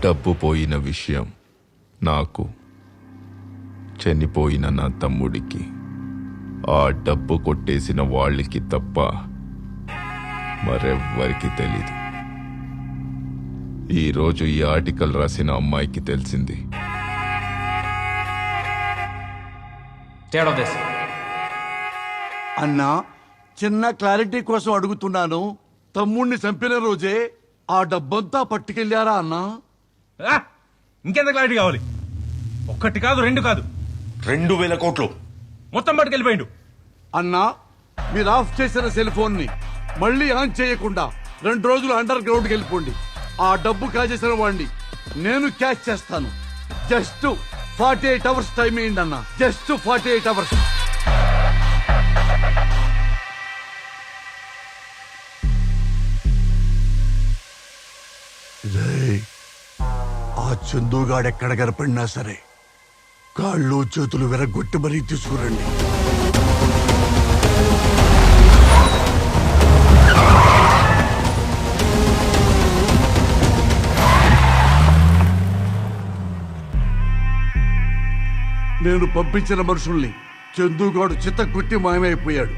డబ్బు పోయిన విషయం నాకు, చనిపోయిన నా తమ్ముడికి, ఆ డబ్బు కొట్టేసిన వాళ్ళకి తప్ప మరెవ్వరికి తెలీదు. ఈరోజు ఈ ఆర్టికల్ రాసిన అమ్మాయికి తెలిసింది. అన్నా, చిన్న క్లారిటీ కోసం అడుగుతున్నాను. తమ్ముణ్ణి చంపిన రోజే ఆ డబ్బంతా పట్టుకెళ్ళారా అన్నా? ఇంకెంత క్లారిటీ కావాలి? ఒక్కటి కాదు, రెండు కాదు, 2000 కోట్లు మొత్తం పట్టుకెళ్ళిపోయిండు. అన్నా, మీరు ఆఫ్ చేసిన సెల్ ఫోన్ ని మళ్ళీ ఆన్ చేయకుండా 2 రోజులు అండర్ గ్రౌండ్కి వెళ్ళిపోండి. ఆ డబ్బు కాజేసిన వాడిని నేను క్యాచ్ చేస్తాను. జస్ట్ 48 అవర్స్ టైం ఏంటి అన్నా, జస్ట్ 48 అవర్స్. ఆ చందుగాడు ఎక్కడ కనపడినా సరే కాళ్ళు చేతులు విరగొట్టి మరీ తీసుకురండి. నేను పంపించిన మనుషుల్ని చందుగాడు చిత్తకొట్టి మాయమైపోయాడు.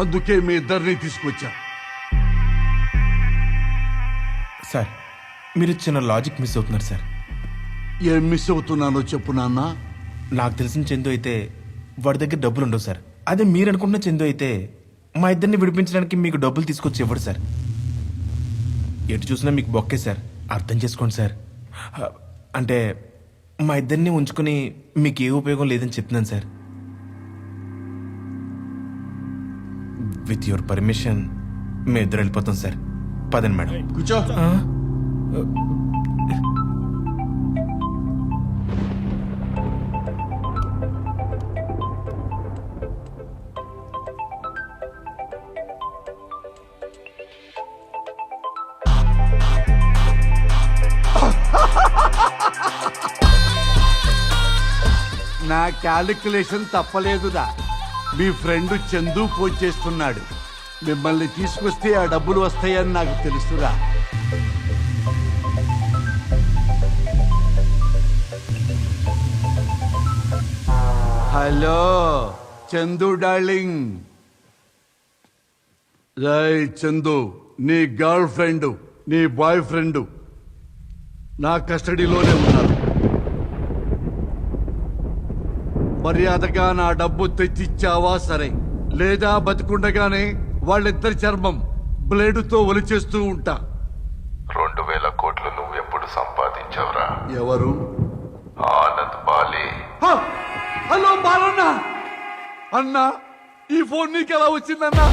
అందుకే మీ ఇద్దరిని తీసుకొచ్చా. సార్, మీరు చిన్న లాజిక్ మిస్ అవుతున్నారు సార్. ఏం మిస్ అవుతున్నానో చెప్పు నాన్న. నాకు తెలిసిన చందు అయితే వాడి దగ్గర డబ్బులు ఉండవు సార్. అదే మీరు అనుకుంటున్న చందు అయితే మా ఇద్దరిని విడిపించడానికి మీకు డబ్బులు తీసుకొచ్చి ఇవ్వడు సార్. ఎటు చూసినా మీకు బొక్కే సార్, అర్థం చేసుకోండి సార్. అంటే మా ఇద్దరిని ఉంచుకొని మీకు ఏ ఉపయోగం లేదని చెప్తున్నాను సార్. విత్ యువర్ పర్మిషన్ మేము ఇద్దరు వెళ్ళిపోతాం సార్. పదండి మేడం. కూర్చో. నా క్యాలిక్యులేషన్ తప్పలేదురా. మీ ఫ్రెండ్ చందు ఫోన్ చేస్తున్నాడు. మిమ్మల్ని తీసుకొస్తే ఆ డబ్బులు వస్తాయని నాకు తెలుసురా. Hello Chandu darling. రై చందు, నీ గర్ల్ ఫ్రెండ్, నీ బాయ్ ఫ్రెండ్ నా కస్టడీలోనే ఉన్నారు. మర్యాదగా నా డబ్బు తెచ్చిచ్చావా సరే, లేదా బతికుండగానే వాళ్ళిద్దరి చర్మం బ్లేడుతో ఒలిచేస్తూ ఉంటా. 2000 కోట్లు నువ్వెప్పుడు సంపాదించావురా? ఎవరు? ఆనంద్ బాలే. హలో బాలన్న. అన్నా, ఈ ఫోన్ నీకు ఎలా వచ్చిందన్నా?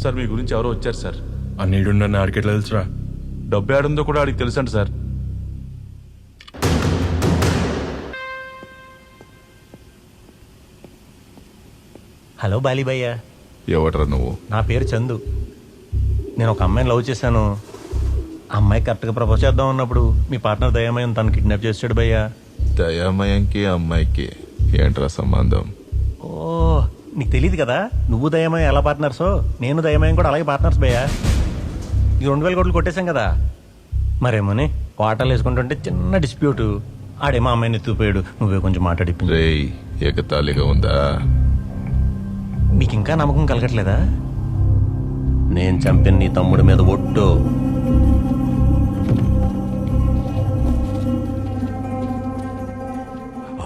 సార్, మీ గురించి ఎవరో వచ్చారు సార్. ఆ నీడున్న ఆడికి ఎట్లా తెలుసురా? డబ్బు ఏడుందో కూడా ఆడికి తెలుసంట సార్. హలో బాలీభయ్య, ఎవడ్రా నువ్వు? నా పేరు చందు. నేను ఒక అమ్మాయిని లవ్ చేశాను. ఆ అమ్మాయి కరెక్ట్గా ప్రపోజ్ చేద్దాం ఉన్నప్పుడు మీ పార్ట్నర్ దయామయం తను కిడ్నాప్ చేసాడు భయ్యా. దయామయంకి అమ్మాయికి ఏంట్రా సంబంధం? ఓ, నీకు తెలియదు కదా, నువ్వు దయామయం ఎలా పార్ట్నర్సో నేను దయామయం కూడా అలాగే పార్ట్నర్స్ భయ్యా. ఈ 2000 కోట్లు కొట్టేశాం కదా, మరేమోని వాటాలు వేసుకుంటుంటే చిన్న డిస్ప్యూట్. ఆడేమో అమ్మాయిని ఎత్తుకుపోయాడు, నువ్వే కొంచెం మాట్లాడిపించు. రేయ్, ఎగతాళిగా ఉందా? మీకు ఇంకా నమ్మకం కలగట్లేదా? నేను చంపిన నీ తమ్ముడి మీద ఒట్టు.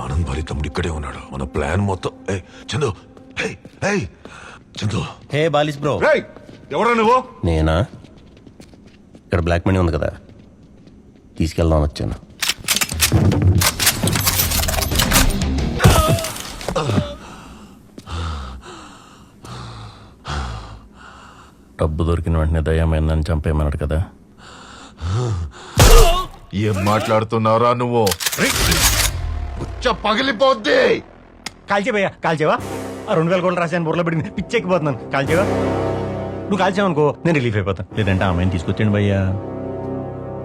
ఆనంద్ భారీ తమ్ముడు ఇక్కడే ఉన్నాడు. మన ప్లాన్ మొత్తం. చందు, చందు. హే బాలిస్ బ్రో. ఎవరా నువ్వు? నేనా? ఇక్కడ బ్లాక్ మనీ ఉంది కదా, తీసుకెళ్దాం వచ్చాను. డబ్బు దొరికిన వెంటనే దయ్యమైందని చంపేయమన్నాడు కదా. ఏం మాట్లాడుతున్నావురా నువ్వు? పగిలిపోద్ది. కాల్చేవయ్యా, కాల్చేవా? ఆ 2000 కోట్లు రాశాను, బుర్రలో పెట్టి పిచ్చెక్కిపోతున్నాను. కాల్చేవా? నువ్వు కాల్చావనుకో నేను రిలీఫ్ అయిపోతాను. లేదంటే అమ్మాయిని తీసుకొచ్చాను భయ్యా.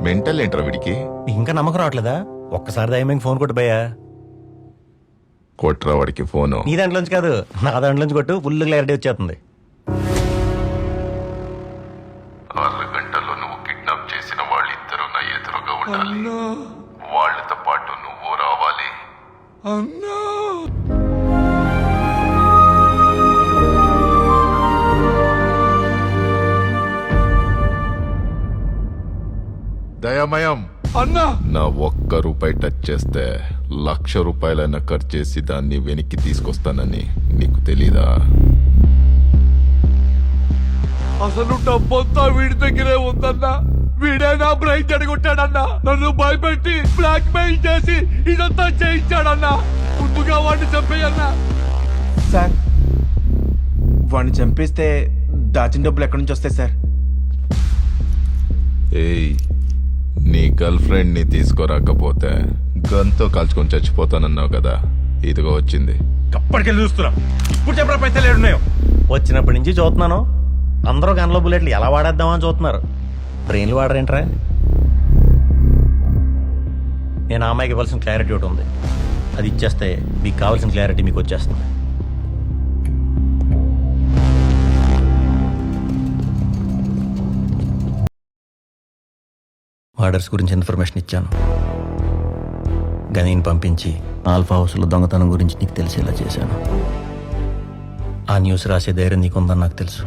మెంటల్ ఏంట్రా వీడికి? నీకు ఇంకా నమ్మకం రావట్లేదా? ఒక్కసారి దయ్యమయ్యకి ఫోన్ కొట్టు భయ్యా. కొట్రా వాడికి ఫోను. నీ దాంట్లోంచి కాదు, నా దాంట్లోంచి కొట్టు, ఫుల్ క్లారిటీ వచ్చేస్తుంది. అరగంటలో నువ్వు కిడ్నాప్ చేసిన వాళ్ళిద్దరూ నా ఎదురుగా ఉండాలి. వాళ్ళతో పాటు నువ్వు రావాలి. అన్నా దయమయం, అన్నా నా ఒక్క రూపాయి టచ్ చేస్తే 1,00,000 రూపాయలైనా ఖర్చు చేసి దాన్ని వెనక్కి తీసుకొస్తానని నీకు తెలీదా? అసలు డబ్బంతా వీడి దగ్గరే ఉందన్నా. వీడే నా బ్రైన్ చెడగొట్టాడన్నా. నన్ను భయపెట్టి బ్లాక్ మెయిల్ చేసి ఇదంతా చేయించాడన్నా. ముందుగా వాడిని చంపేయన్నా. సార్ వాడిని చంపేస్తే దాచిన డబ్బులు ఎక్కడి నుంచి వస్తాయి సార్? ఏయ్, నీ గర్ల్ ఫ్రెండ్ ని తీసుకురాకపోతే గన్తో కాల్చుకొని చచ్చిపోతానన్నావు కదా, ఇదిగో వచ్చింది. అప్పటికెళ్ళి చూస్తున్నాం. ఇప్పుడు చెప్పరా పైసలు ఏడున్నాయో. వచ్చినప్పటి నుంచి చూస్తున్నాను, అందరూ గన్లో బుల్లెట్లు ఎలా వాడేద్దామని చూస్తున్నారు. బ్రెయిన్లు వాడరేంట్రా? నేను ఆ అమ్మాయికి ఇవ్వాల్సిన క్లారిటీ ఒకటి ఉంది, అది ఇచ్చేస్తే మీకు కావాల్సిన క్లారిటీ మీకు వచ్చేస్తుంది. మర్డర్స్ గురించి ఇన్ఫర్మేషన్ ఇచ్చాను. గనీని పంపించి ఆల్ఫా హౌస్లో దొంగతనం గురించి నీకు తెలిసేలా చేశాను. ఆ న్యూస్ రాసే ధైర్యం నీకుందని నాకు తెలుసు.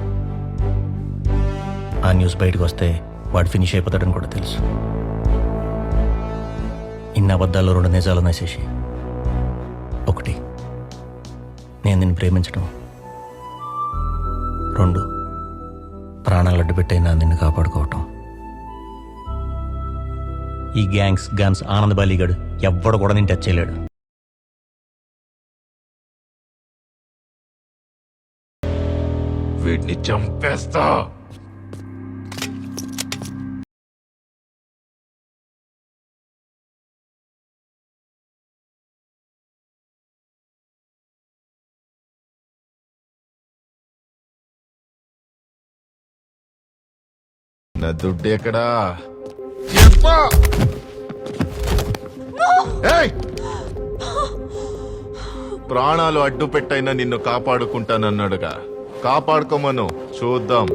ఆ న్యూస్ బయటకు వస్తే వాడు ఫినిష్ అయిపోతాడని కూడా తెలుసు. ఇన్ని అబద్ధాల్లో 2 నిజాలు నశేషి. ఒకటి, నేను నిన్ను ప్రేమించడం. 2, ప్రాణాలు అడ్డు పెట్టైనా నిన్ను కాపాడుకోవటం. ఈ గ్యాంగ్స్ గన్స్ ఆనంద్ బాలీగాడు ఎవ్వడు కూడా నేను టచ్ చేయలేడు. వీడిని చంపేస్తా. నా దుడ్డు ఎక్కడా? చెప్పా. ఏయ్! ప్రాణాలు అడ్డు పెట్టైనా నిన్ను కాపాడుకుంటానన్నాడుగా, కాపాడుకోమను, చూద్దాం.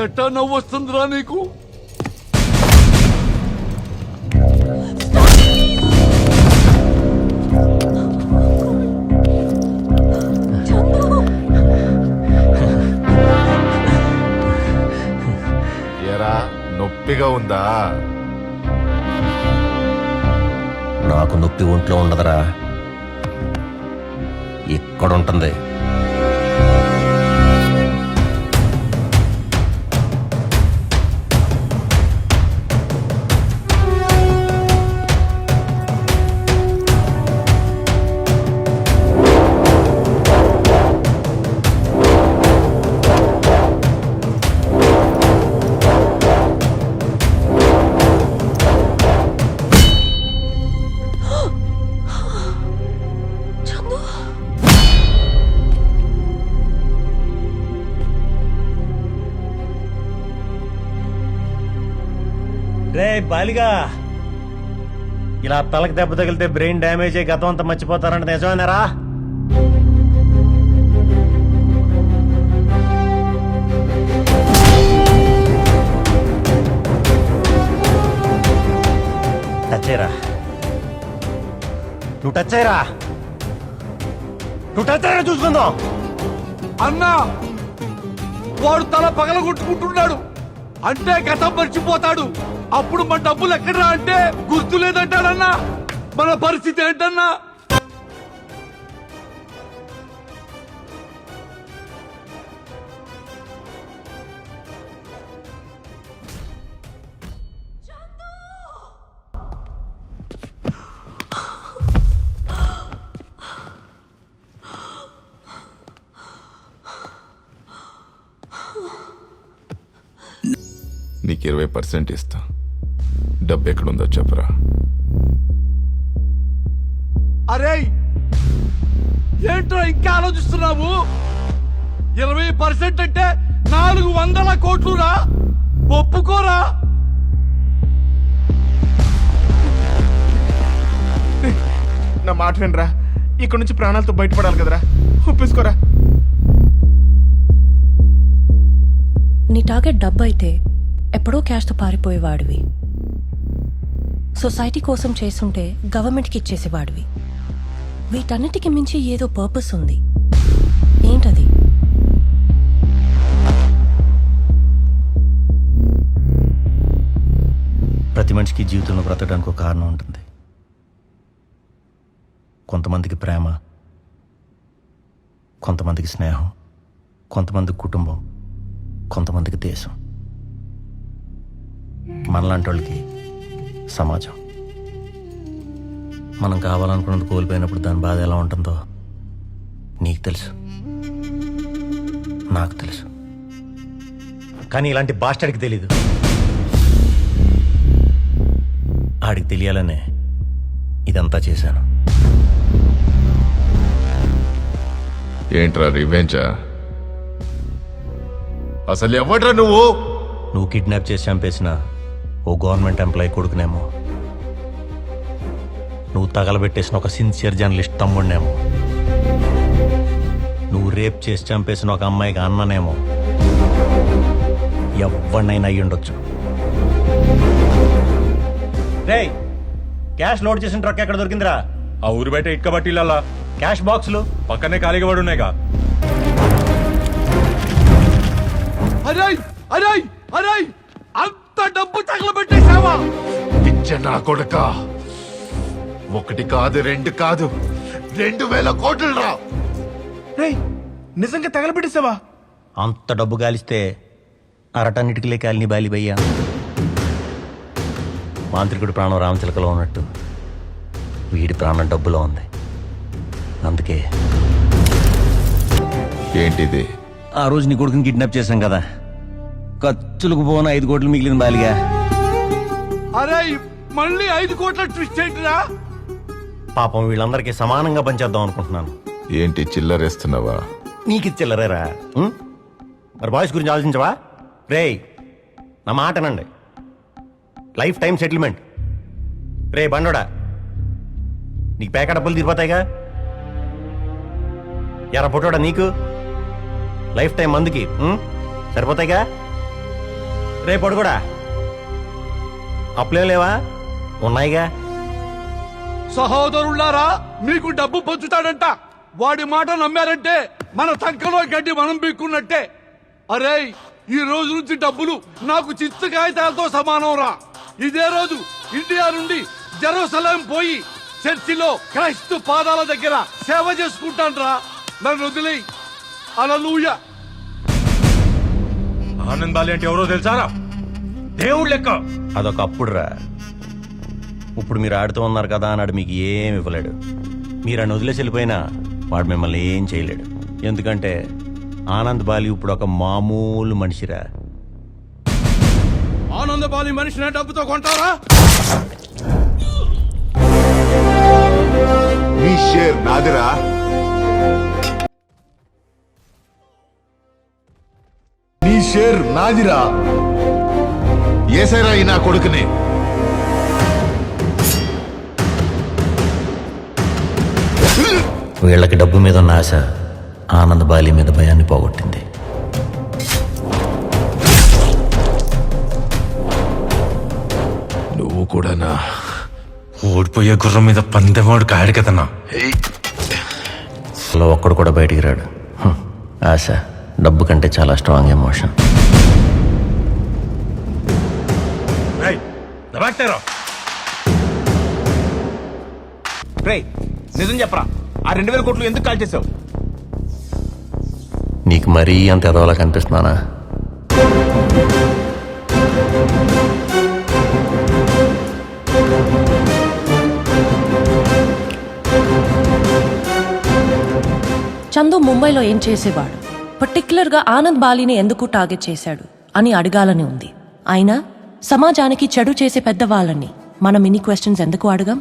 ఎట్టా నవ్వు వస్తుందిరా నీకు? ఎరా, నొప్పిగా ఉందా? నాకు నొప్పి ఒంట్లో ఉండదురా, ఇక్కడ ఉంటుంది. రే బాలిగా, ఇలా తలకి దెబ్బ తగిలితే బ్రెయిన్ డ్యామేజ్ అయ్యి గతం అంతా మర్చిపోతారంటే నిజమేనారా? టచ్ అయ్యరా, నువ్వు టచ్ అయ్యరా, నువ్వు టచ్ అయ్యరా, చూసుకుందాం. అన్నా, వాడు తల పగలగొట్టుకుంటున్నాడు. అంటే గతం మర్చిపోతాడు. అప్పుడు మన డబ్బులు ఎక్కడరా అంటే గుర్తు లేదంటాడన్నా. మన పరిస్థితి ఏంటన్నా? నీకు 20% ఇస్తా. డబ్బు ఎక్కడుందో చెప్పరా. అరే ఏంట్రా ఇంకా ఆలోచిస్తున్నావు? 20% అంటే 400 కోట్లురా. ఒప్పుకోరా? నా మాట వినరా, ఇక్కడ నుంచి ప్రాణాలతో బయటపడాలి కదరా, ఒప్పేసుకోరా. నీ టార్గెట్ డబ్బు అయితే ఎప్పుడో క్యాష్తో పారిపోయేవాడివి. సొసైటీ కోసం చేస్తుంటే గవర్నమెంట్కి ఇచ్చేసేవాడివి. వీటన్నిటికి మించి ఏదో పర్పస్ ఉంది. ఏంటది? ప్రతి మనిషికి జీవితంలో బ్రతకడానికి ఒక కారణం ఉంటుంది. కొంతమందికి ప్రేమ, కొంతమందికి స్నేహం, కొంతమందికి కుటుంబం, కొంతమందికి దేశం. మనలాంటి వాళ్ళకి సమాజం. మనం కావాలనుకున్నది కోల్పోయినప్పుడు దాని బాధ ఎలా ఉంటుందో నీకు తెలుసు, నాకు తెలుసు. కానీ ఇలాంటి బాస్టర్డికి తెలీదు. ఆడికి తెలియాలనే ఇదంతా చేశాను. ఏంట్రా రివెంజా? అసలు ఎవడ్రా నువ్వు? నువ్వు కిడ్నాప్ చేసి చంపేసిన ఓ గవర్నమెంట్ ఎంప్లాయీ కొడుకునేమో, నువ్వు తగలబెట్టేసిన ఒక సిన్సియర్ జర్నలిస్ట్ తమ్ముడినేమో, నువ్వు రేప్ చేసి చంపేసిన ఒక అమ్మాయికి అన్ననేమో, ఎవరినైనా అయ్యి ఉండొచ్చు. రేయ్, క్యాష్ లోడ్ చేసిన ట్రక్ ఎక్కడ దొరికిందిరా? ఆ ఊరు బయట ఇటుక బట్టీలల్లా క్యాష్ బాక్సులు పక్కనే ఖాళీగా పడి ఉన్నాయిగా. అరే అరే అరే అంత డబ్బు తగలబెట్టేశావా? పిచ్చ నా కొడుక. 1 కాదు 2 కాదు 2000 కోట్లు రా. రేయ్, నిజంగా తగలబెట్టేసావా? అంత డబ్బు గాలిస్తే అరటన్నిటికి కాలిని బాలిబయ్యా. మాంత్రికుడి ప్రాణం రామచిలకలో ఉన్నట్టు వీడి ప్రాణం డబ్బులో ఉంది. అందుకే ఏంటిది? ఆ రోజు నీ కొడుకుని కిడ్నాప్ చేశాం కదా, ఖర్చులకు పోన 5 కోట్లు మిగిలిన బాలిగా. అరే మళ్ళీ 5 కోట్ల ట్విస్ట్ ఏంటిరా? పాపం వీళ్ళందరికీ సమానంగా పనిచేద్దాం అనుకుంటున్నాను. ఏంటి చిల్లరేస్తున్నావా? నీకు ఇచ్చెల్లరేరా? మరి బాయ్స్ గురించి ఆలోచించవా? రేయ్, నా మాటనండి. Lifetime settlement. రే బండోడా, నీకు పేక డబ్బులు తీరిపోతాయిగా. ఎరా పొట్టోడా, నీకు లైఫ్ టైం మందుకి సరిపోతాయిగా. రే పొడుగుడా, అప్పులేం లేవా? ఉన్నాయిగా. సహోదరులారా, మీకు డబ్బు పంచుతాడంట. వాడి మాట నమ్మారంటే మన సంఖలో గడ్డి మనం పీక్కున్నట్టే. అరే ఈ రోజు నుంచి డబ్బులు నాకు చిత్తు కాగితాలతో సమానం రా. ఇదే రోజు ఇండియా నుండి జెరూసలేం పోయి చర్చిలో క్రైస్తు పాదాల దగ్గర సేవ చేసుకుంటాను రా. నన్ను వదిలేయ్. హల్లెలూయా. ఆనంద్ బాలి అంటే ఎవరో తెలుసారా? దేవుడు లెక్క. అదొక అప్పుడురా. ఇప్పుడు మీరు ఆడుతూ ఉన్నారు కదా అన్నాడు మీకు ఏం ఇవ్వలేడు. మీరు ఆయన వదిలేసి వెళ్ళిపోయినా వాడు మిమ్మల్ని ఏం చేయలేడు. ఎందుకంటే ఆనంద్ బాలి ఇప్పుడు ఒక మామూలు మనిషిరా. ఆనందబాలి మనిషిని డబ్బుతో కొంటారా? నీ షేర్ నాదిరా. నీ షేర్ నాదిరా. ఏసైరా ఈ నా కొడుకుని. వీళ్ళకి డబ్బు మీద ఉన్న ఆశ ఆనంద్ బాలి మీద భయాన్ని పోగొట్టింది. నువ్వు కూడానా? ఓడిపోయే గుర్రం మీద పందెమాడు కాడు కదన్నా. అసలు ఒక్కడు కూడా బయటికి రాడు. ఆశ డబ్బు కంటే చాలా స్ట్రాంగ్ ఎమోషన్. దబాక్తారో రే నిజం చెప్పరా ఆ 2,000 కోట్లు ఎందుకు కాల్ చేసావు? నీకు మరీ అంత ఎదవలా కనిపిస్తున్నానా? చందు ముంబైలో ఏం చేసేవాడు, పర్టిక్యులర్గా ఆనంద్ బాలిని ఎందుకు టార్గెట్ చేశాడు అని అడగాలని ఉంది. అయినా సమాజానికి చెడు చేసే పెద్దవాళ్ళని మనం ఇన్ని క్వశ్చన్స్ ఎందుకు అడగం?